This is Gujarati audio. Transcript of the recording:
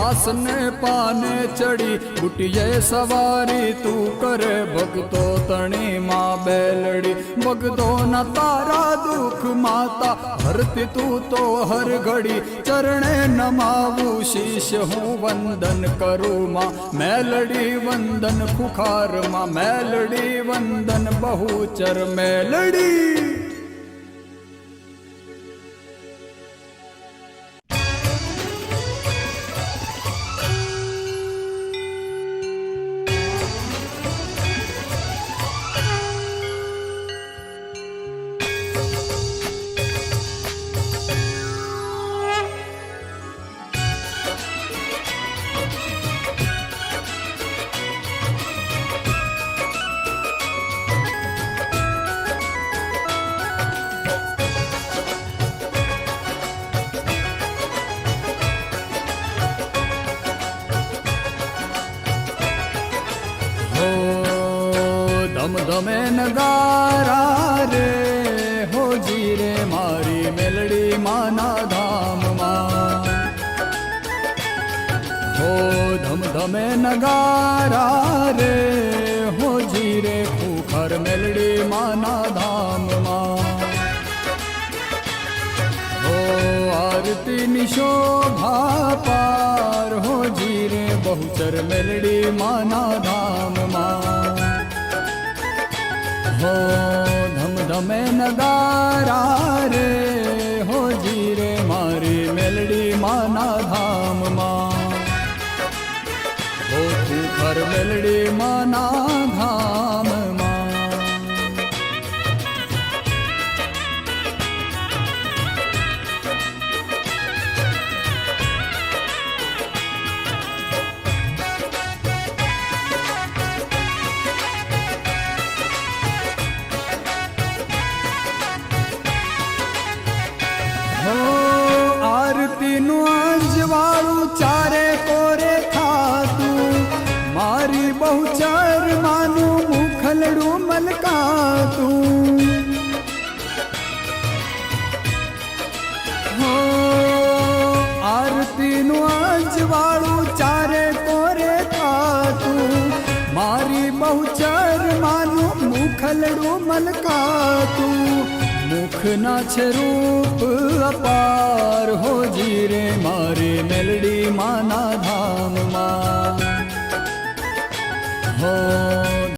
આસને પાને ચડી બુટીએ સવારી તું કરે ભગતો તણી માં બેલડી ભગતો ના તારા દુઃખ માતા હરતી તું તો હર ઘડી ચરણે નમાવું શીશ હું વંદન કરું માં મેલડી વંદન ખુખાર માં મેલડી વંદન બહુચર મેલડી ધમધમે નગારા રે હોજી રે મારી મેલડી માના ધામમાં હો ધમધમે નગારા રે હોજી રે ખુખર મેલડી માના ધામમાં હો આરતીની શોભા પાર હોજી રે બહુચર મેલડી માના ધામમાં हो धमधमे नगारा रे होजी रे मारी मेलडी माना धाम मां हो खर मेलडी माना धाम આરતીનું અંજવાળું ચારે કોરે ખાતું મારી બહુચર માનું મુખલડું મલકાતું હો આરતીનું અંજવાળું ચારે કોરે ખાતું મારી બહુચર માનું મુખલડું મલકાતું મુખના છે રૂપ અપાર હોજી રે મારી મેલડી માના ધામમાં હો